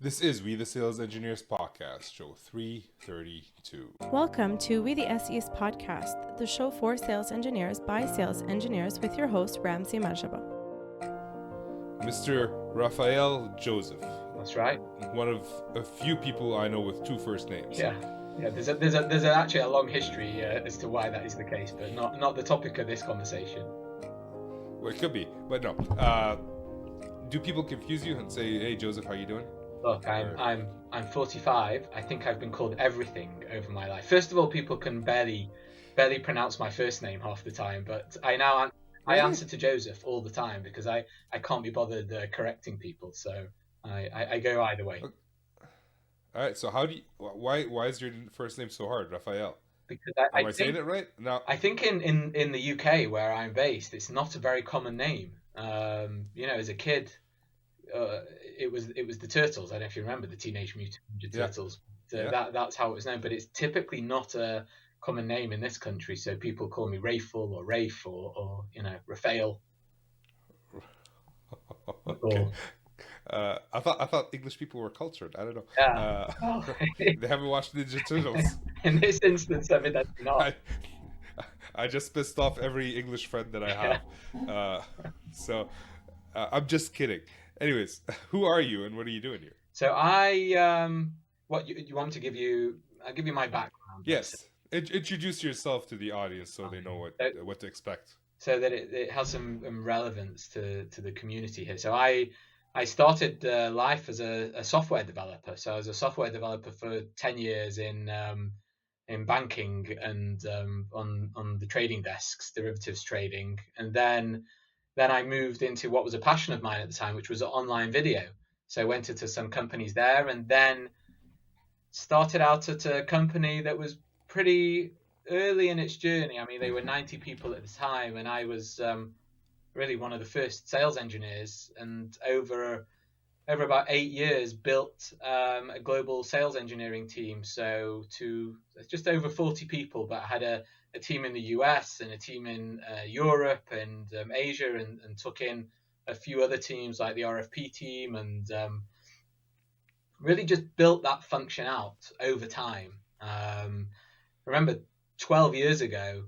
This is We the Sales Engineers podcast, show 332. Welcome to We the SEs podcast, the show for sales engineers by sales engineers with your host, Ramzi Marjaba. Mr. Raphael Joseph. That's right. One of a few people I know with two first names. Yeah. There's actually a long history as to why that is the case, but not the topic of this conversation. Well, it could be, but no. Do people confuse you and say, "Hey, Joseph, how you doing?" Look, I'm 45. I think I've been called everything over my life. First of all, people can barely pronounce my first name half the time, but I answer to Joseph all the time because I can't be bothered correcting people, so I go either way. All right. So why is your first name so hard, Raphael? Because Am I saying it right? No. I think in the UK where I'm based, it's not a very common name. As a kid, it was the Turtles. I don't know if you remember the Teenage Mutant Ninja Turtles. That's how it was known. But it's typically not a common name in this country. So people call me Raphael or Rafe or Raphael. Okay. I thought English people were cultured. I don't know. Yeah. They haven't watched Ninja Turtles. In this instance, I mean, that's not. I just pissed off every English friend that I have. So I'm just kidding. Anyways, who are you and what are you doing here? So what you want me to give you? I'll give you my background. Yes. Introduce yourself to the audience so they know what to expect. So that it has some relevance to the community here. So I started life as a software developer. So I was a software developer for 10 years in banking and on the trading desks, derivatives trading, and then I moved into what was a passion of mine at the time, which was online video. So I went into some companies there, and then started out at a company that was pretty early in its journey. I mean, they were 90 people at the time, and I was really one of the first sales engineers, and over about 8 years built a global sales engineering team. So to just over 40 people, but I had a team in the US and a team in Europe and Asia, and took in a few other teams like the RFP team, and really just built that function out over time. Remember 12 years ago,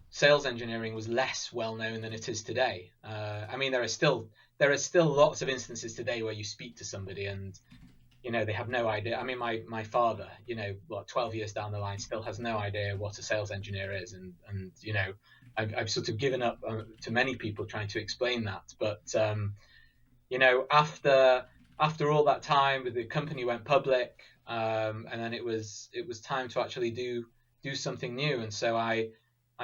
sales engineering was less well known than it is today. I mean, there are still lots of instances today where you speak to somebody and they have no idea. I mean, my father, 12 years down the line, still has no idea what a sales engineer is, and I've sort of given up to many people trying to explain that. But after all that time, the company went public, and then it was time to actually do something new, and so I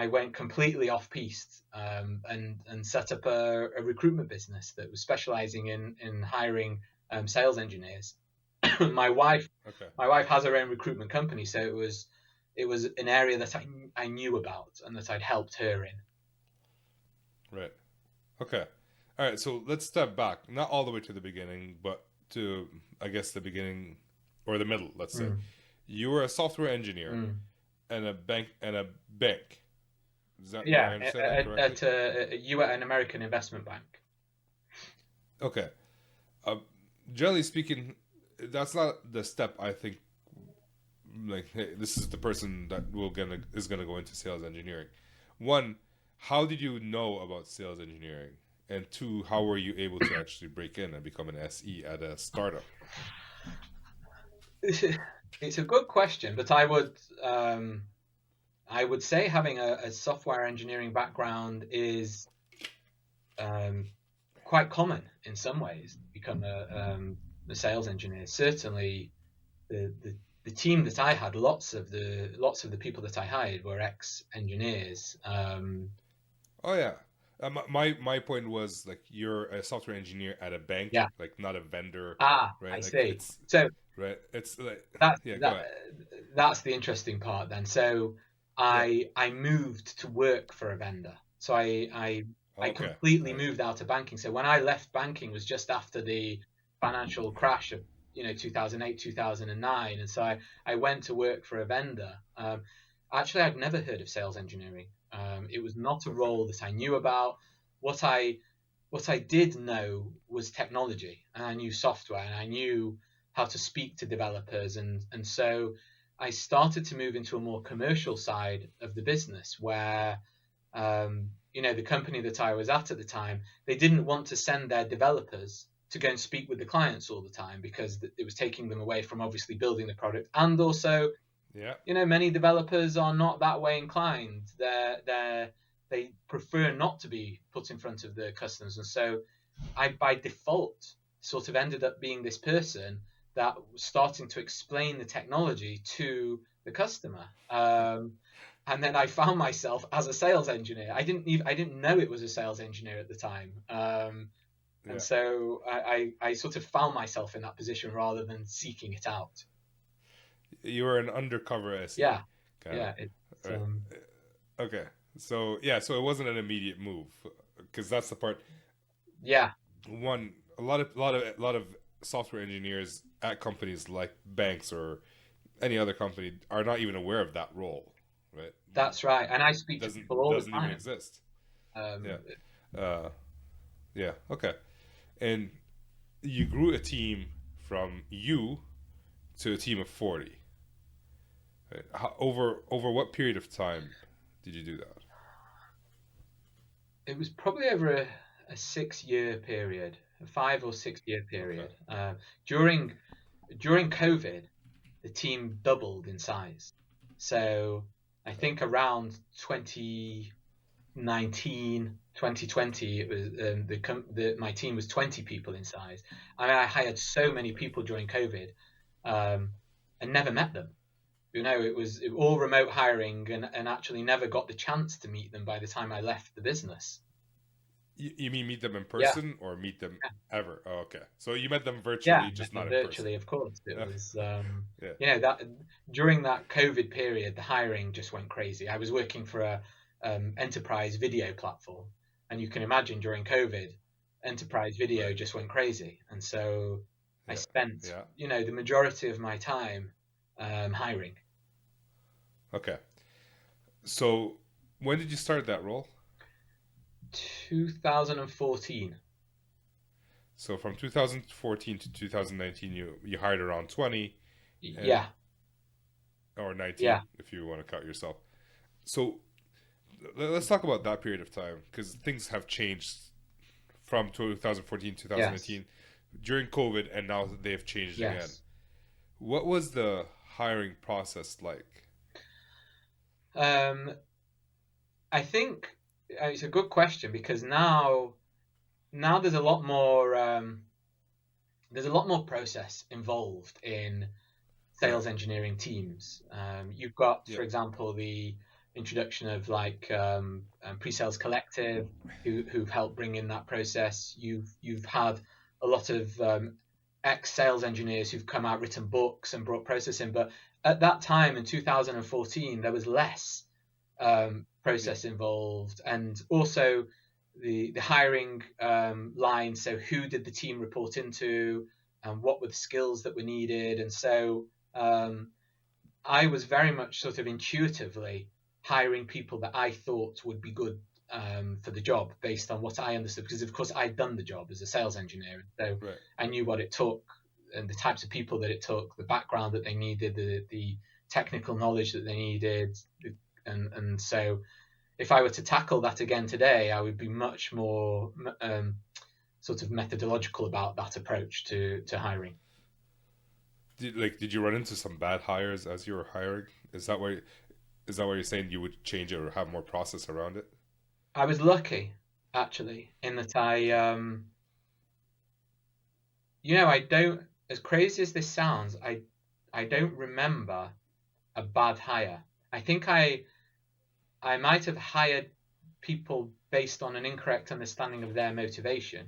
went completely off piste and set up a recruitment business that was specializing in hiring sales engineers. My wife has her own recruitment company, so it was an area that I knew about and that I'd helped her in. Right. Okay. All right. So let's step back, not all the way to the beginning, but to, I guess, the beginning or the middle. Let's say you were a software engineer and a bank. Is that Yeah, I understand that at an American investment bank. Okay. Generally speaking, that's not the step I think. Like, hey, this is the person that is gonna go into sales engineering. One, how did you know about sales engineering? And two, how were you able to actually break in and become an SE at a startup? It's a good question, but I would say having a software engineering background is quite common in some ways to become a sales engineer. Certainly, the team that I had, lots of the people that I hired were ex-engineers. Oh yeah. My point was, like, you're a software engineer at a bank, like not a vendor. Right? I see. So right, it's like that's the interesting part then. So I moved to work for a vendor. So I completely moved out of banking. So when I left banking was just after the financial crash of 2008, 2009, and so I went to work for a vendor. Actually, I'd never heard of sales engineering. It was not a role that I knew about. What I did know was technology, and I knew software, and I knew how to speak to developers, and so I started to move into a more commercial side of the business where the company that I was at the time, they didn't want to send their developers to go and speak with the clients all the time because it was taking them away from obviously building the product. And also, many developers are not that way inclined. They prefer not to be put in front of the customers. And so I, by default, sort of ended up being this person that was starting to explain the technology to the customer. And then I found myself as a sales engineer. I didn't know it was a sales engineer at the time. And so I sort of found myself in that position rather than seeking it out. You were an undercover SE. Yeah. Right. Okay. So it wasn't an immediate move, because that's the part. Yeah. One, a lot of software engineers at companies like banks or any other company are not even aware of that role, right? That's right. And I speak to people all the time. Doesn't even exist. Okay. And you grew a team from you to a team of 40. Right? Over what period of time did you do that? It was probably over a 6-year period, a 5 or 6 year period. Okay. During COVID, the team doubled in size. So I think around 2019, 2020, it was my team was 20 people in size. I hired so many people during COVID, and never met them. It was all remote hiring, and actually never got the chance to meet them by the time I left the business. You mean meet them in person or meet them ever? Oh, okay. So you met them virtually, just not in person. Virtually, of course. It was, that during that COVID period, the hiring just went crazy. I was working for a enterprise video platform, and you can imagine during COVID, enterprise video just went crazy, and so I spent the majority of my time hiring. Okay. So when did you start that role? 2014. So from 2014 to 2019, you hired around 20. Or 19, if you want to count yourself. So let's talk about that period of time, because things have changed from 2014 to 2019 during COVID, and now they've changed again. What was the hiring process like? I think it's a good question, because now there's a lot more process involved in sales engineering teams. You've got, for example, the introduction of pre-sales collective, who've helped bring in that process. You've had a lot of ex-sales engineers who've come out, written books, and brought process in. But at that time in 2014, there was less process involved, and also the hiring line. So who did the team report into, and what were the skills that were needed? And so I was very much sort of intuitively hiring people that I thought would be good for the job based on what I understood, because of course I'd done the job as a sales engineer, so I knew what it took and the types of people that it took, the background that they needed, the technical knowledge that they needed, and so if I were to tackle that again today, I would be much more sort of methodological about that approach to hiring. Did you run into some bad hires as you were hiring? Is that why you're saying you would change it or have more process around it? I was lucky, actually, in that I don't, as crazy as this sounds, I don't remember a bad hire. I think I might have hired people based on an incorrect understanding of their motivation,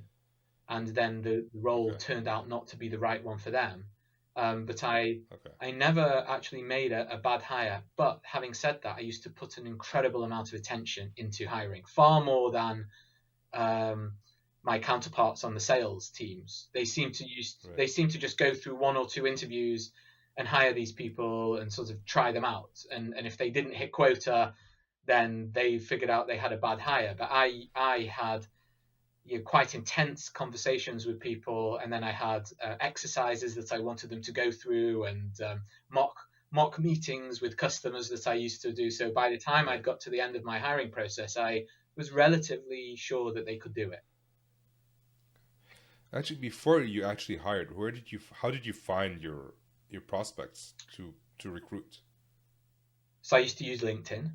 and then the role turned out not to be the right one for them. But I never actually made a bad hire. But having said that, I used to put an incredible amount of attention into hiring, far more than my counterparts on the sales teams. They seem to just go through 1 or 2 interviews and hire these people and sort of try them out. And if they didn't hit quota, then they figured out they had a bad hire. But I had quite intense conversations with people, and then I had exercises that I wanted them to go through, and mock meetings with customers that I used to do. So by the time I'd got to the end of my hiring process, I was relatively sure that they could do it. Actually, before you actually hired, how did you find your prospects to recruit? So I used to use LinkedIn.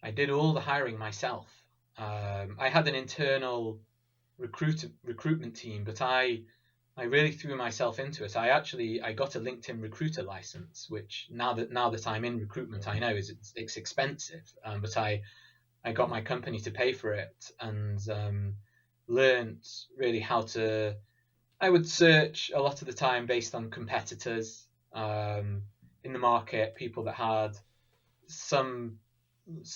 I did all the hiring myself. I had an internal recruitment team, but I really threw myself into it. I got a LinkedIn recruiter license, which now that I'm in recruitment, I know it's expensive. But I got my company to pay for it, and learned really how to. I would search a lot of the time based on competitors in the market, people that had some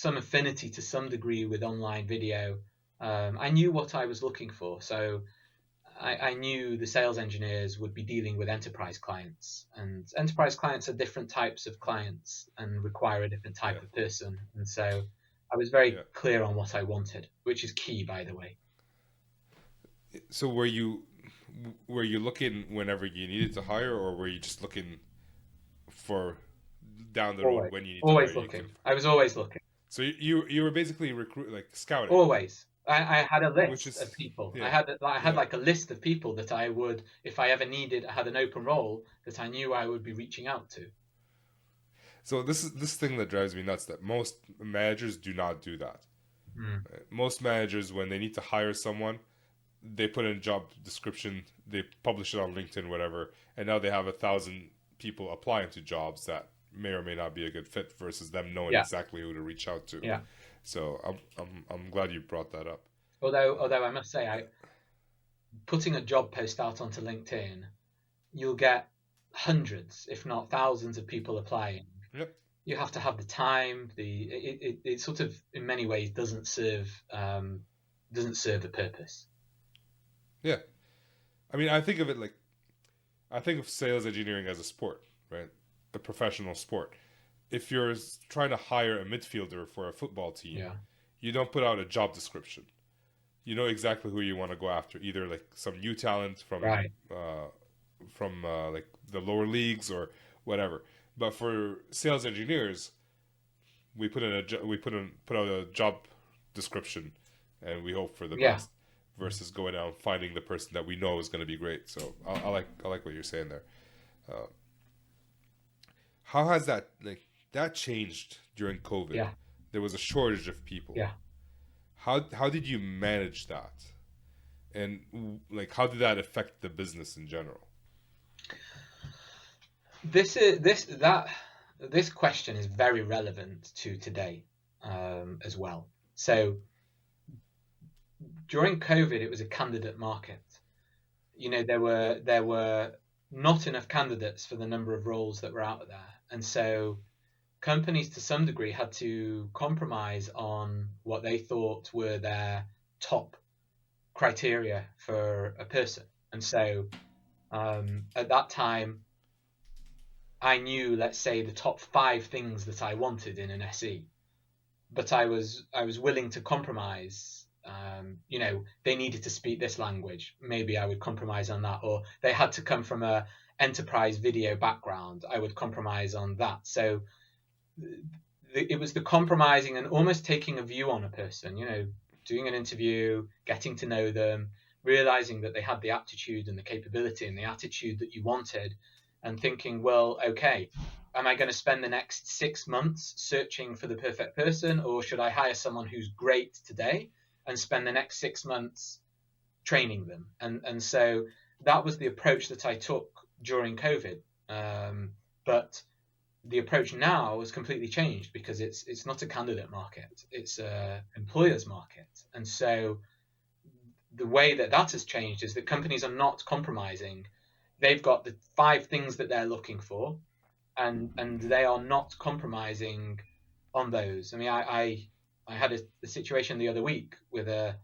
affinity to some degree with online video. I knew what I was looking for, so I knew the sales engineers would be dealing with enterprise clients, and enterprise clients are different types of clients and require a different type of person, and so I was very clear on what I wanted, which is key, by the way. So were you looking whenever you needed to hire, or were you just looking for down the road when you need always to hire? Looking. I was always looking. So you were basically scouting. Always. I had a list of people. Yeah. I had like a list of people that I would, if I ever had an open role, that I knew I would be reaching out to. So this thing that drives me nuts, that most managers do not do that. Most managers, when they need to hire someone, they put in a job description, they publish it on LinkedIn, whatever, and now they have 1,000 people applying to jobs that may or may not be a good fit, versus them knowing exactly who to reach out to. Yeah. So I'm glad you brought that up. Although I must say, putting a job post out onto LinkedIn, you'll get hundreds, if not thousands, of people applying. Yep. You have to have the time. It sort of, in many ways, doesn't serve the purpose. Yeah, I mean, I think of sales engineering as a sport, right? A professional sport. If you're trying to hire a midfielder for a football team, you don't put out a job description. You know exactly who you want to go after, either like some new talent from like the lower leagues or whatever. But for sales engineers, we put out a job description, and we hope for the best, versus going out and finding the person that we know is going to be great. So I like what you're saying there. How has that changed during COVID? Yeah. There was a shortage of people. Yeah. How did you manage that? And how did that affect the business in general? This question is very relevant to today as well. So during COVID, it was a candidate market. You know, there were not enough candidates for the number of roles that were out there, and so companies to some degree had to compromise on what they thought were their top criteria for a person. And so at that time, I knew, let's say, the top 5 things that I wanted in an SE, but I was willing to compromise. You know, they needed to speak this language. Maybe I would compromise on that, or they had to come from a enterprise video background. I would compromise on that. So it was the compromising and almost taking a view on a person. You know, doing an interview, getting to know them, realizing that they had the aptitude and the capability and the attitude that you wanted, and thinking, well, okay, am I going to spend the next 6 months searching for the perfect person, or should I hire someone who's great today and spend the next 6 months training them? And so that was the approach that I took during COVID. But the approach now has completely changed, because it's not a candidate market, it's a employer's market. And so the way that has changed is that companies are not compromising. They've got the 5 things that they're looking for, and they are not compromising on those. I mean, I had a situation the other week with a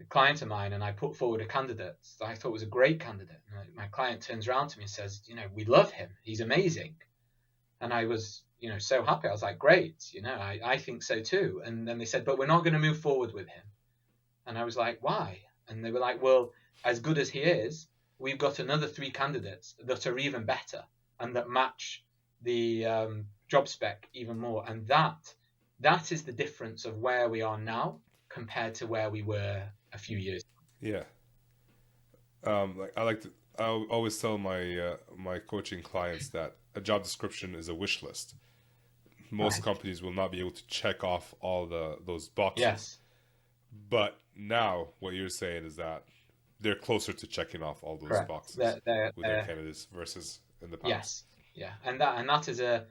client of mine, and I put forward a candidate that I thought was a great candidate. And my client turns around to me and says, you know, we love him, he's amazing. And I was, you know, so happy. I was like, great, you know, I think so too. And then they said, but we're not going to move forward with him. And I was like, why? And they were like, well, as good as he is, we've got another 3 candidates that are even better and that match the job spec even more. And that is the difference of where we are now compared to where we were a few years ago. Yeah. I always tell my my coaching clients that a job description is a wish list. Most Right. companies will not be able to check off all those boxes. Yes. But now what you're saying is that they're closer to checking off all those Correct. boxes They're, with their candidates versus in the past. yes. Yeah. And that is a,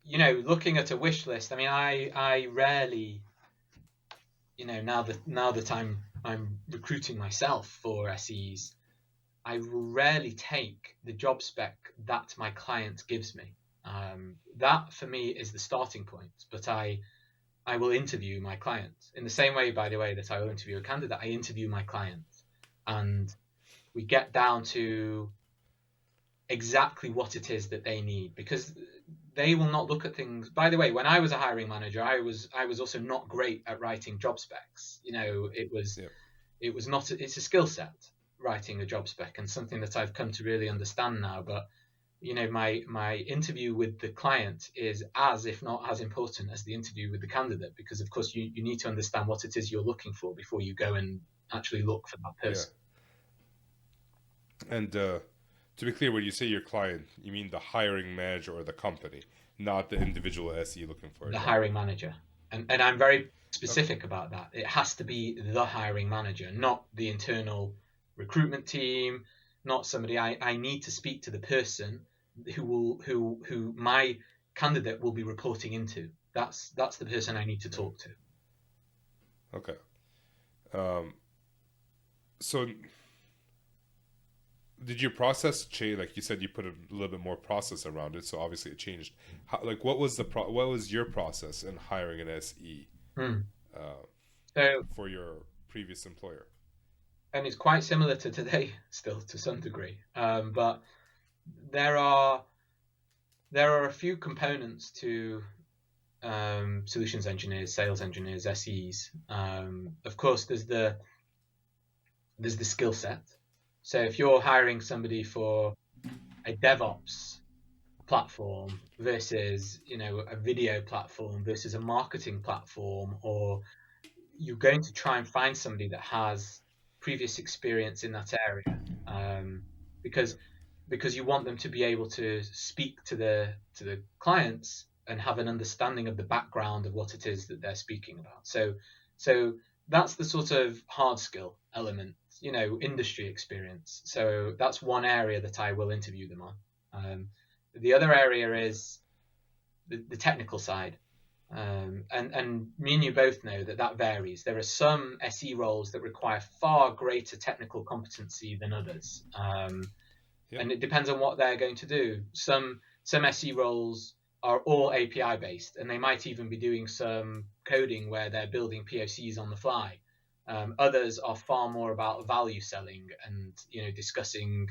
you know, looking at a wish list. I mean, I rarely, you know, now that I'm recruiting myself for SEs, I will rarely take the job spec that my client gives me. That for me is the starting point. But I will interview my client in the same way, by the way, that I will interview a candidate. I interview my client, and we get down to exactly what it is that they need, because they will not look at things. By the way, when I was a hiring manager, I was also not great at writing job specs. You know, it was not. It's a skill set, writing a job spec, and something that I've come to really understand now. But you know, my interview with the client is as, if not as important as the interview with the candidate, because of course you need to understand what it is you're looking for before you go and actually look for that person. Yeah. And to be clear, when you say your client, you mean the hiring manager or the company, not the individual SE looking for it. The hiring manager. And I'm very specific about that. It has to be the hiring manager, not the internal recruitment team, not somebody. I need to speak to the person who my candidate will be reporting into. That's the person I need to talk to. Okay. So did your process change? Like you said, you put a little bit more process around it, so obviously it changed. How, like, what was your process in hiring an SE for your previous employer? And it's quite similar to today, still to some degree. But there are a few components to solutions engineers, sales engineers, SEs. Of course, there's the skill set. So if you're hiring somebody for a DevOps platform versus, you know, a video platform versus a marketing platform, or you're going to try and find somebody that has previous experience in that area, because you want them to be able to speak to the clients and have an understanding of the background of what it is that they're speaking about. So that's the sort of hard skill element, you know, industry experience. So that's one area that I will interview them on. The other area is the technical side. And me and you both know that varies. There are some SE roles that require far greater technical competency than others. And it depends on what they're going to do. Some SE roles are all API based, and they might even be doing some coding where they're building POCs on the fly. Others are far more about value selling and, you know, discussing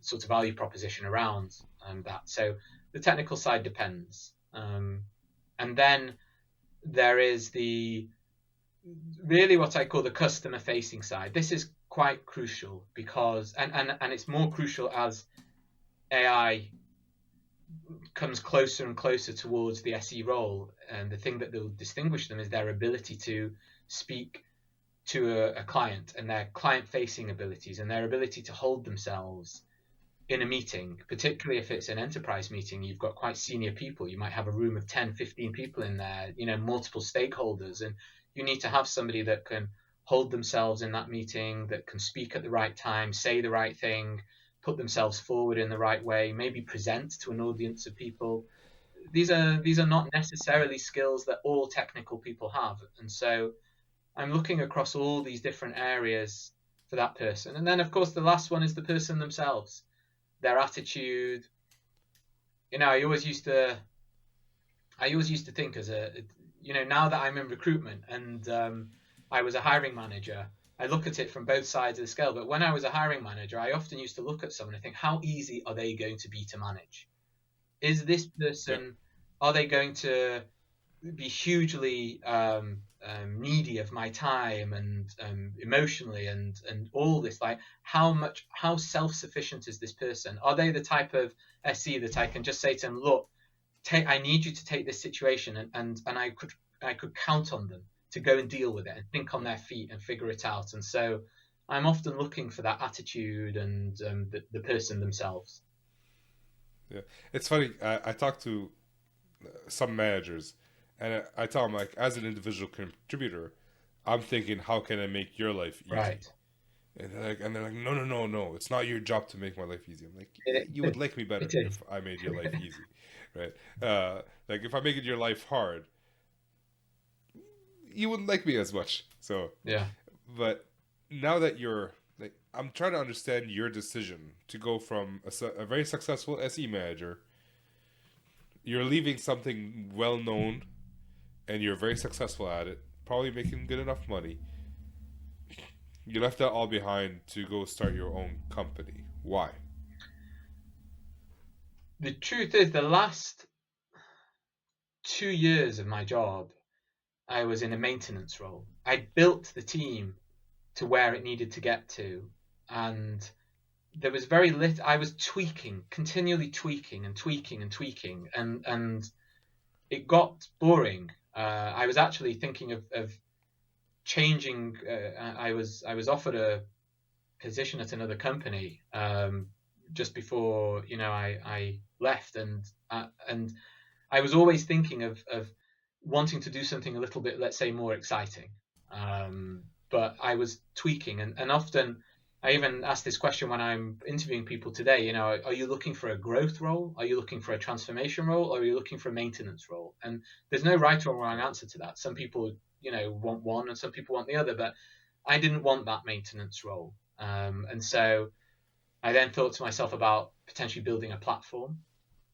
sort of value proposition around that. So the technical side depends. And then there is really what I call the customer facing side. This is quite crucial because, and it's more crucial as AI comes closer and closer towards the SE role. And the thing that will distinguish them is their ability to speak to a client, and their client facing abilities, and their ability to hold themselves in a meeting, particularly if it's an enterprise meeting. You've got quite senior people. You might have a room of 10, 15 people in there, you know, multiple stakeholders, and you need to have somebody that can hold themselves in that meeting, that can speak at the right time, say the right thing, put themselves forward in the right way, maybe present to an audience of people. These are not necessarily skills that all technical people have. And so I'm looking across all these different areas for that person. And then, of course, the last one is the person themselves, their attitude. You know, I always used to think, as a, you know, now that I'm in recruitment and I was a hiring manager, I look at it from both sides of the scale. But when I was a hiring manager, I often used to look at someone and think, how easy are they going to be to manage? Is this person, are they going to be hugely needy of my time and emotionally and all this, like how self-sufficient is this person? Are they the type of SE that I can just say to them, look, I need you to take this situation, and I could count on them to go and deal with it and think on their feet and figure it out. And so I'm often looking for that attitude and the person themselves. Yeah, it's funny. I talk to some managers, and I tell them, like, as an individual contributor, I'm thinking, how can I make your life easy? Right. And they're like, no, it's not your job to make my life easy. I'm like, you would like me better if I made your life easy, right? Like, if I make it your life hard, you wouldn't like me as much. So yeah. But now that you're like, I'm trying to understand your decision to go from a very successful SE manager. You're leaving something well known, and you're very successful at it, probably making good enough money. You left that all behind to go start your own company. Why? The truth is, the last 2 years of my job, I was in a maintenance role. I built the team to where it needed to get to, and there was very little. I was continually tweaking, and it got boring. I was actually thinking of changing. I was offered a position at another company just before I left, and I was always thinking of wanting to do something a little bit, let's say, more exciting. But I was tweaking, and often I even ask this question when I'm interviewing people today. Are you looking for a growth role? Are you looking for a transformation role? Or are you looking for a maintenance role? And there's no right or wrong answer to that. Some people, want one, and some people want the other. But I didn't want that maintenance role, and so I then thought to myself about potentially building a platform,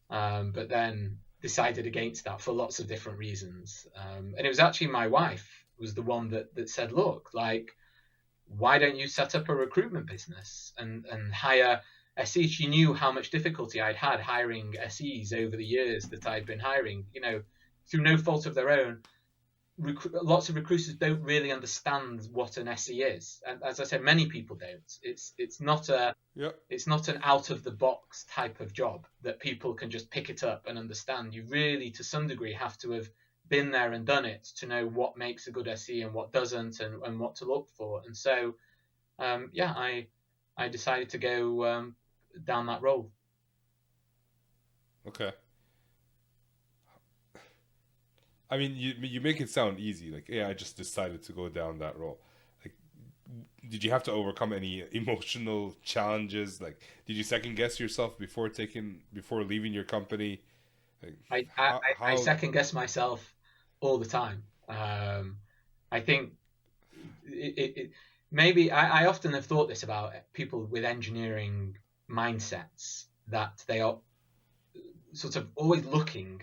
but then decided against that for lots of different reasons. And it was actually my wife was the one that said, look, like, why don't you set up a recruitment business and hire SEs? She knew how much difficulty I'd had hiring SEs over the years that I'd been hiring, through no fault of their own. Lots of recruiters don't really understand what an SE is, and as I said, many people don't. It's not an out of the box type of job that people can just pick it up and understand. You really, to some degree, have to have been there and done it to know what makes a good SE and what doesn't, and what to look for. And so, I decided to go down that road. Okay. I mean, you make it sound easy. Like, yeah, I just decided to go down that road. Like, did you have to overcome any emotional challenges? Like, did you second guess yourself before leaving your company? Like, I second guess myself all the time. I think maybe I often have thought this about people with engineering mindsets, that they are sort of always looking.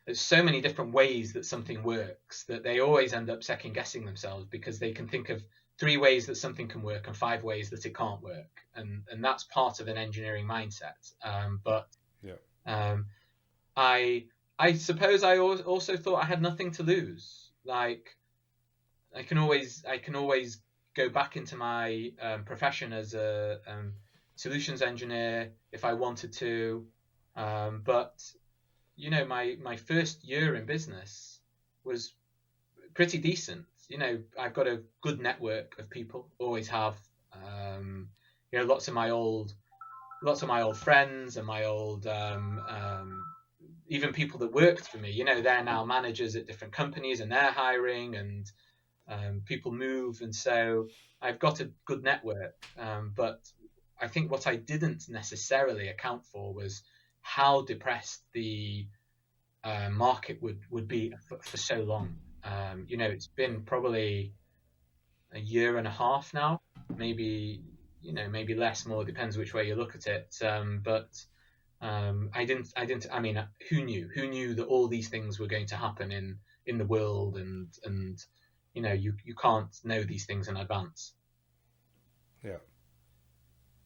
There's so many different ways that something works that they always end up second guessing themselves, because they can think of 3 ways that something can work and 5 ways that it can't work, and that's part of an engineering mindset. But yeah, I suppose I also thought I had nothing to lose. Like, I can always go back into my profession as a solutions engineer if I wanted to, but my first year in business was pretty decent. I've got a good network of people, always have. Lots of my old friends and my old even people that worked for me. They're now managers at different companies and they're hiring, and people move, and so I've got a good network. But I think what I didn't necessarily account for was how depressed the market would be for so long. It's been probably a year and a half now, maybe less, more, depends which way you look at it. But I didn't. I mean, who knew that all these things were going to happen in the world, and you can't know these things in advance. Yeah.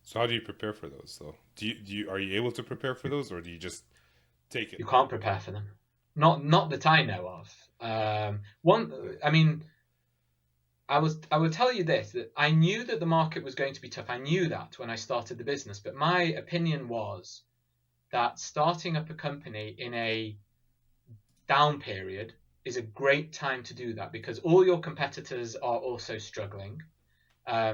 So how do you prepare for those, though? Are you able to prepare for those, or do you just take it? You can't prepare for them. Not that I know of. I would tell you this, that I knew that the market was going to be tough. I knew that when I started the business, but my opinion was that starting up a company in a down period is a great time to do that because all your competitors are also struggling. Yeah.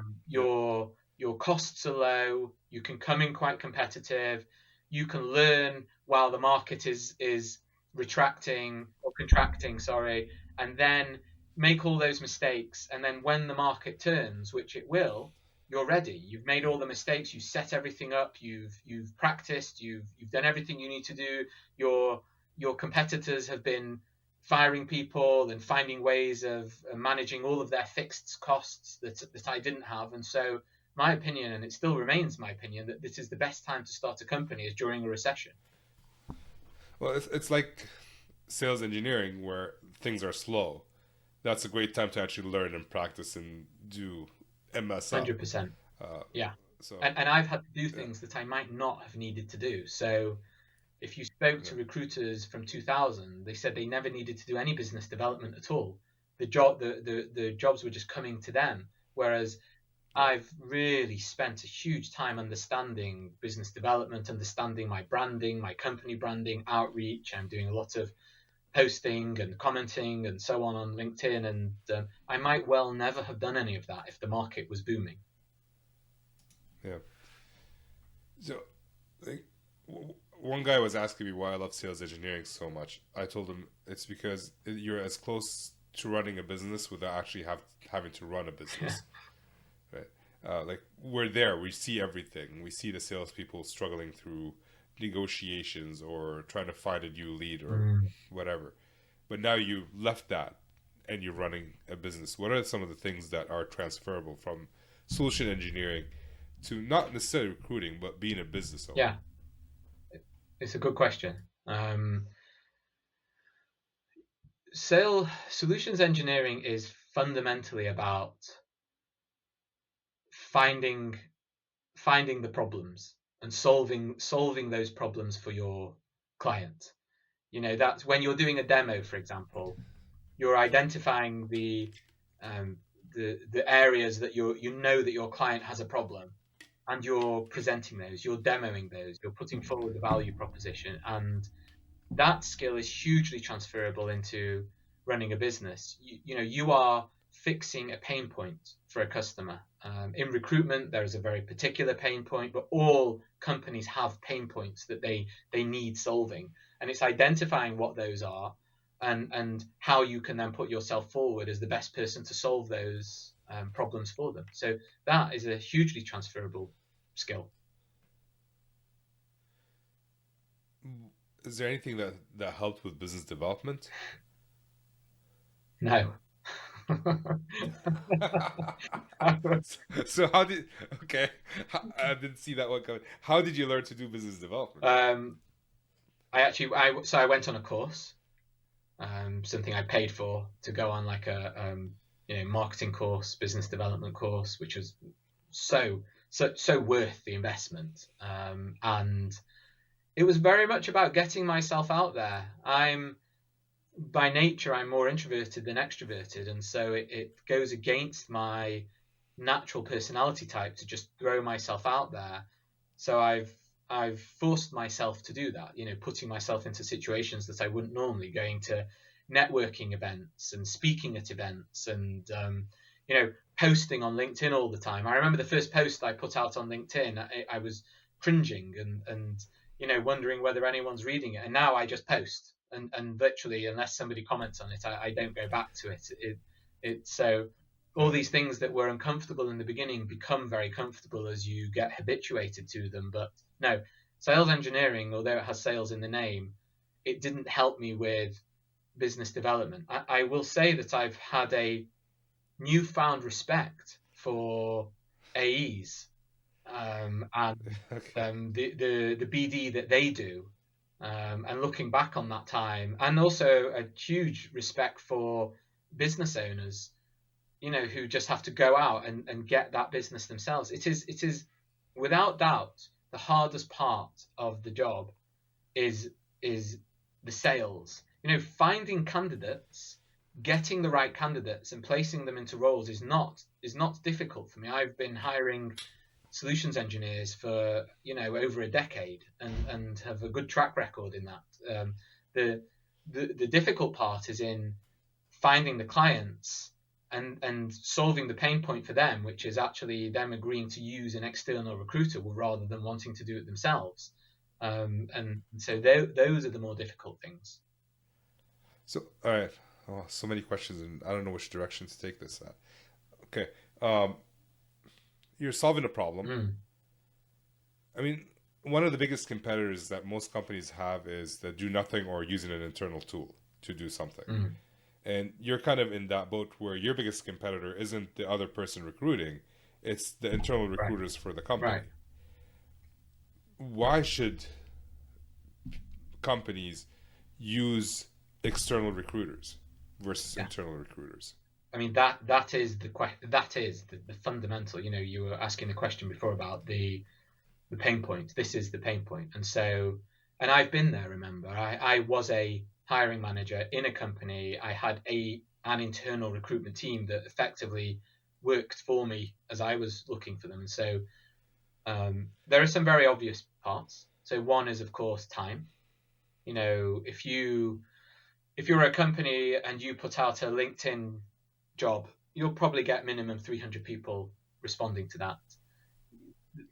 Your costs are low. You can come in quite competitive. You can learn while the market is retracting or contracting, sorry, and then make all those mistakes. And then when the market turns, which it will, you're ready. You've made all the mistakes. You set everything up. You've practiced. You've done everything you need to do. Your competitors have been firing people and finding ways of managing all of their fixed costs that I didn't have. And so my opinion, and it still remains my opinion, that this is the best time to start a company is during a recession. Well, it's like sales engineering where things are slow. That's a great time to actually learn and practice and do and mess up. 100%. Uh, Yeah. so And I've had to do yeah, things that I might not have needed to do. So if you spoke yeah, to recruiters from 2000, they said they never needed to do any business development at all. The jobs were just coming to them. Whereas yeah. I've really spent a huge time understanding business development, understanding my branding, my company branding, outreach. I'm doing a lot of posting and commenting and so on LinkedIn. And I might well never have done any of that if the market was booming. Yeah. So, like, one guy was asking me why I love sales engineering so much. I told him it's because you're as close to running a business without actually having to run a business, right? Like we're there, we see everything. We see the salespeople struggling through negotiations or trying to find a new lead or Mm. whatever. But now you left that and you're running a business. What are some of the things that are transferable from solution engineering to not necessarily recruiting, but being a business owner? Yeah, it's a good question. Solutions engineering is fundamentally about finding finding the problems and solving those problems for your client. You know, that's when you're doing a demo, for example, you're identifying um, the areas that you know that your client has a problem, and you're presenting those, you're demoing those, you're putting forward the value proposition, and that skill is hugely transferable into running a business. You know, you are fixing a pain point for a customer. In recruitment, there is a very particular pain point, but all companies have pain points that they need solving, and it's identifying what those are and how you can then put yourself forward as the best person to solve those problems for them. So that is a hugely transferable skill. Is there anything that helped with business development? No. So how did okay? I didn't see that one coming. How did you learn to do business development? um, I went on a course, something I paid for to go on like a marketing course, business development course, which was so worth the investment. And it was very much about getting myself out there. By nature I'm more introverted than extroverted, and so it goes against my natural personality type to just throw myself out there. So I've forced myself to do that, you know, putting myself into situations that I wouldn't normally, going to networking events and speaking at events and posting on LinkedIn all the time. I remember the first post I put out on LinkedIn, I was cringing and wondering whether anyone's reading it, and now I just post and literally, unless somebody comments on it, I don't go back to it. So all Yeah, these things that were uncomfortable in the beginning become very comfortable as you get habituated to them. But no, sales engineering, although it has sales in the name, it didn't help me with business development. I will say that I've had a newfound respect for AEs, and okay. the BD that they do, and looking back on that time, and also a huge respect for business owners, who just have to go out and get that business themselves. It is without doubt the hardest part of the job is the sales. Finding candidates getting the right candidates and placing them into roles is not difficult for me. I've been hiring solutions engineers for over a decade and have a good track record in that. The difficult part is in finding the clients and solving the pain point for them, which is actually them agreeing to use an external recruiter rather than wanting to do it themselves. And so those are the more difficult things. So, all right. Oh, so many questions, and I don't know which direction to take this at. Okay. You're solving a problem. I mean, one of the biggest competitors that most companies have is the do nothing or using an internal tool to do something. And you're kind of in that boat where your biggest competitor isn't the other person recruiting, it's the internal recruiters for the company. Why should companies use external recruiters versus internal recruiters? I mean, that is the fundamental. You were asking the question before about the pain point. This is the pain point. And I've been there, remember. I was a hiring manager in a company. I had an internal recruitment team that effectively worked for me as I was looking for them. And so there are some very obvious parts. So one is, of course, time. If you're a company and you put out a LinkedIn job, you'll probably get minimum 300 people responding to that.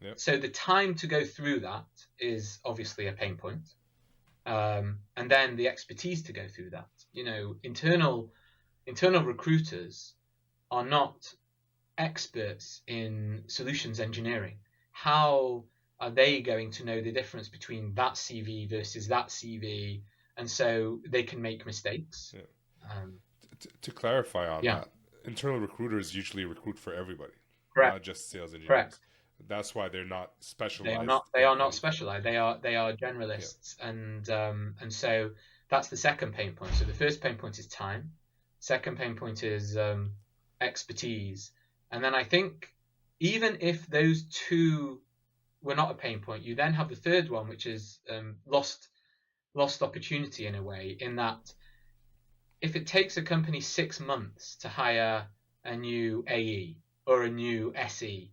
Yep. So the time to go through that is obviously a pain point. And then the expertise to go through that. Internal recruiters are not experts in solutions engineering. How are they going to know the difference between that CV versus that CV? And so they can make mistakes. Yeah. To clarify on that, internal recruiters usually recruit for everybody, not just sales engineers. Correct. That's why they're not specialized. They are not specialized. They are generalists, and so that's the second pain point. So the first pain point is time. Second pain point is expertise, and then I think even if those two were not a pain point, you then have the third one, which is lost opportunity in a way. In that, if it takes a company 6 months to hire a new AE or a new SE,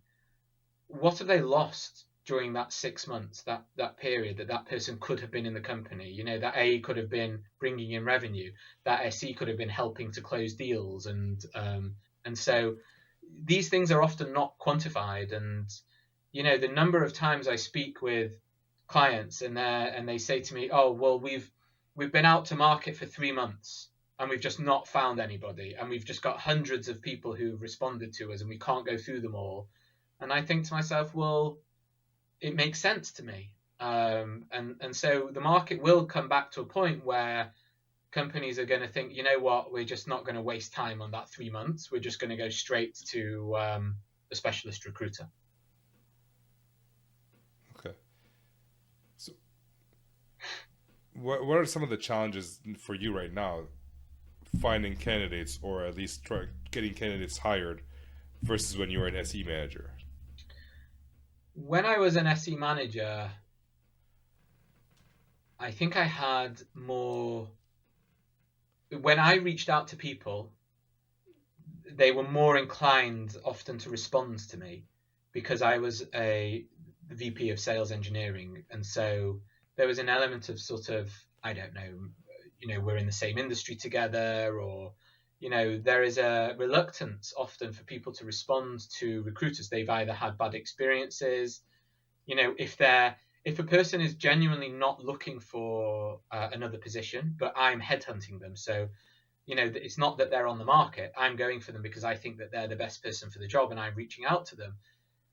what have they lost during that 6 months, that period that person could have been in the company? That AE could have been bringing in revenue, that SE could have been helping to close deals, and so these things are often not quantified. And the number of times I speak with clients and they say to me, "Oh, well, we've been out to market for 3 months and we've just not found anybody, and we've just got hundreds of people who've responded to us and we can't go through them all." And I think to myself, well, it makes sense to me. And so the market will come back to a point where companies are going to think, you know what, we're just not going to waste time on that 3 months. We're just going to go straight to a specialist recruiter. Okay. So what are some of the challenges for you right now finding candidates, or at least getting candidates hired, versus when you were an SE manager? When I was an SE manager, I think I had more. When I reached out to people, they were more inclined often to respond to me because I was a VP of sales engineering. And so there was an element of sort of, I don't know, we're in the same industry together, or there is a reluctance often for people to respond to recruiters. They've either had bad experiences. If a person is genuinely not looking for another position, but I'm headhunting them, so it's not that they're on the market. I'm going for them because I think that they're the best person for the job, and I'm reaching out to them.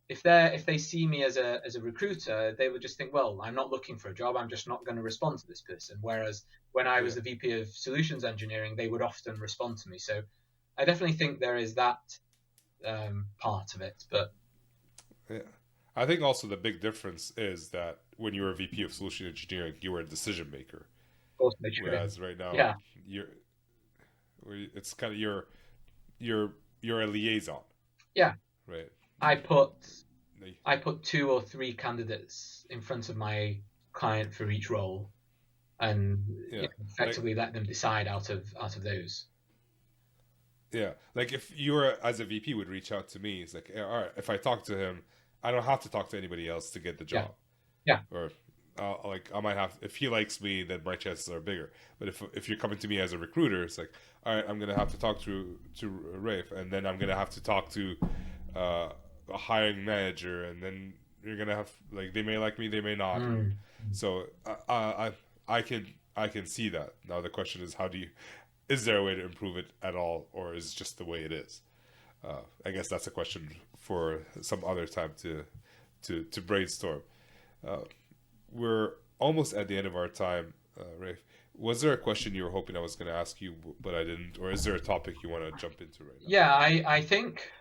If they see me as a recruiter, they would just think, well, I'm not looking for a job. I'm just not going to respond to this person. Whereas when I was the VP of solutions engineering, they would often respond to me. So I definitely think there is that part of it. But yeah, I think also the big difference is that when you were a VP of solution engineering, you were a decision maker. Whereas right now, it's kind of you're a liaison. Yeah. Right. I put 2 or 3 candidates in front of my client for each role, and effectively let them decide out of those. Yeah, like if you were as a VP would reach out to me, it's like, all right, if I talk to him, I don't have to talk to anybody else to get the Yeah. job. Yeah. Or like I might have, if he likes me, then my chances are bigger. But if you're coming to me as a recruiter, it's like, all right, I'm gonna have to talk to Rafe, and then I'm gonna have to talk to a hiring manager, and then you're gonna have, like, they may like me, they may not. So I can see that. Now the question is, is there a way to improve it at all, or is it just the way it is? I guess that's a question for some other time to brainstorm. We're almost at the end of our time, Rafe. Was there a question you were hoping I was going to ask you, but I didn't? Or is there a topic you want to jump into right now? Yeah, I think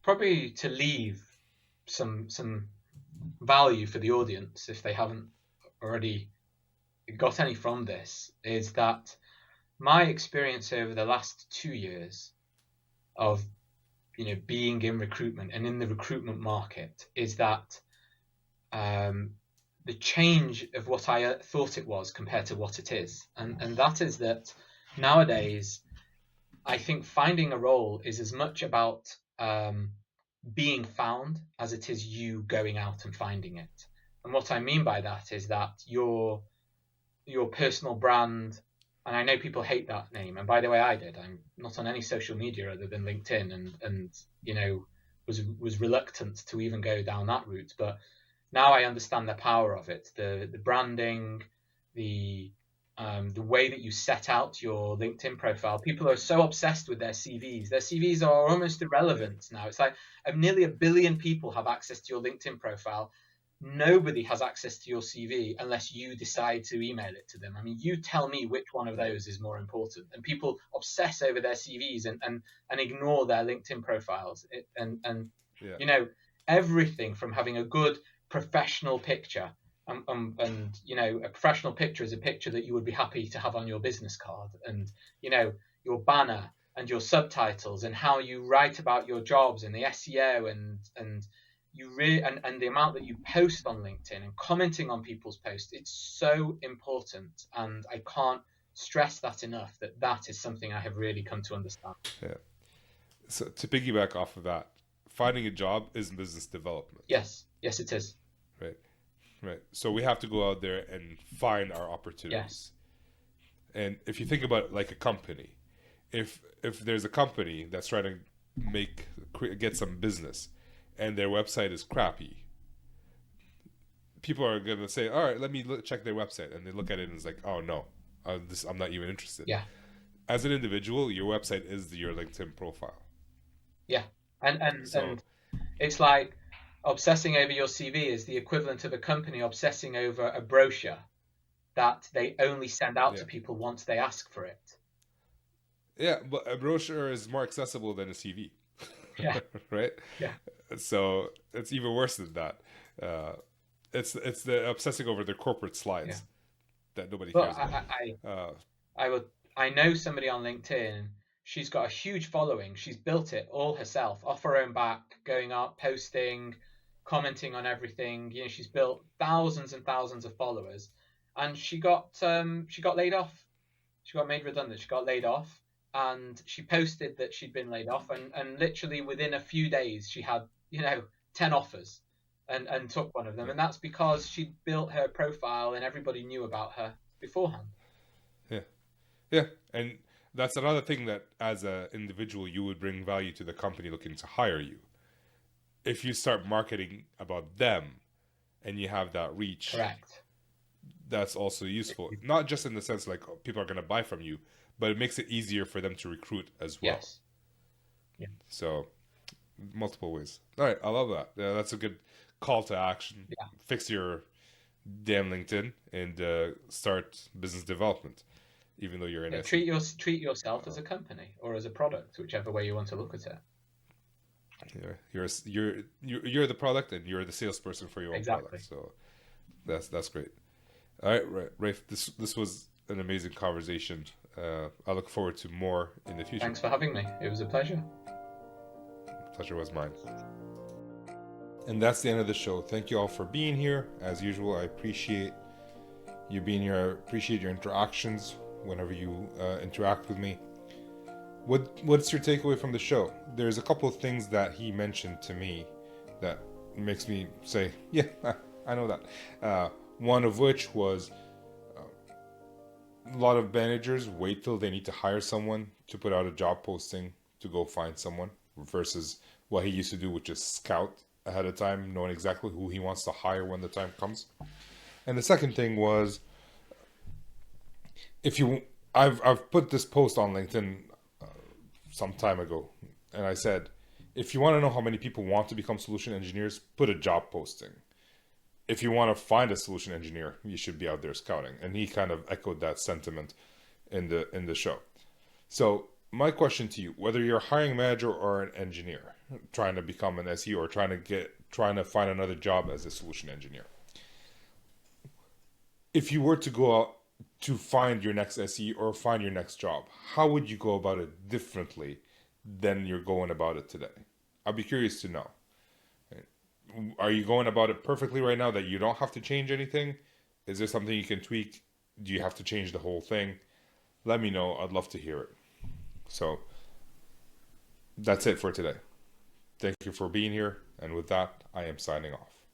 probably to leave some value for the audience, if they haven't already got any from this, is that my experience over the last 2 years of being in recruitment and in the recruitment market is that the change of what I thought it was compared to what it is, and that is that nowadays I think finding a role is as much about being found as it is you going out and finding it. And what I mean by that is that your personal brand, and I know people hate that name, and by the way, I did. I'm not on any social media other than LinkedIn, and was reluctant to even go down that route. But now I understand the power of it, the branding, the way that you set out your LinkedIn profile. People are so obsessed with their CVs. Their CVs are almost irrelevant now. It's like nearly 1 billion people have access to your LinkedIn profile. Nobody has access to your CV unless you decide to email it to them. I mean, you tell me which one of those is more important. And people obsess over their CVs and ignore their LinkedIn profiles. Everything from having a good professional picture. And a professional picture is a picture that you would be happy to have on your business card, and your banner and your subtitles and how you write about your jobs and the SEO and the amount that you post on LinkedIn and commenting on people's posts. It's so important, and I can't stress that enough, that is something I have really come to understand. Yeah. So to piggyback off of that, finding a job is business development. Yes, it is. Right. So we have to go out there and find our opportunities. Yes. And if you think about it like a company, if there's a company that's trying to get some business and their website is crappy, people are going to say, all right, let me check their website. And they look at it and it's like, oh no, I'm not even interested. Yeah. As an individual, your website is your LinkedIn profile. Yeah. And it's like, obsessing over your CV is the equivalent of a company obsessing over a brochure that they only send out to people once they ask for it. Yeah, but a brochure is more accessible than a CV. Yeah. Right? Yeah. So it's even worse than that. It's the obsessing over their corporate slides that nobody cares about. I know somebody on LinkedIn. She's got a huge following. She's built it all herself, off her own back, going out, posting, commenting on everything. She's built thousands and thousands of followers, and she got laid off. She got made redundant. She got laid off, and she posted that she'd been laid off, and literally within a few days she had 10 offers, and took one of them, and that's because she built her profile and everybody knew about her beforehand. Yeah, and that's another thing that as an individual you would bring value to the company looking to hire you. If you start marketing about them and you have that reach, correct, that's also useful. Not just in the sense like people are going to buy from you, but it makes it easier for them to recruit as well. Yes. Yeah. So multiple ways. All right, I love that. Yeah, that's a good call to action. Yeah. Fix your damn LinkedIn and start business development. Even though you're in treat yourself as a company or as a product, whichever way you want to look at it. You're the product and you're the salesperson for your own product. So that's great. All right, Rafe, this was an amazing conversation. I look forward to more in the future. Thanks for having me. It was a pleasure. Pleasure was mine. And that's the end of the show. Thank you all for being here. As usual, I appreciate you being here. I appreciate your interactions whenever you interact with me. What's your takeaway from the show? There's a couple of things that he mentioned to me that makes me say, yeah, I know that. One of which was a lot of managers wait till they need to hire someone to put out a job posting to go find someone, versus what he used to do, which is scout ahead of time, knowing exactly who he wants to hire when the time comes. And the second thing was, I've put this post on LinkedIn some time ago, and I said, if you want to know how many people want to become solution engineers, put a job posting. If you want to find a solution engineer, you should be out there scouting. And he kind of echoed that sentiment in the show. So my question to you, whether you're a hiring manager or an engineer trying to become an SE or trying to find another job as a solution engineer, if you were to go out to find your next SE or find your next job, how would you go about it differently than you're going about it today? I'd be curious to know. Are you going about it perfectly right now that you don't have to change anything? Is there something you can tweak? Do you have to change the whole thing? Let me know. I'd love to hear it. So that's it for today. Thank you for being here. And with that, I am signing off.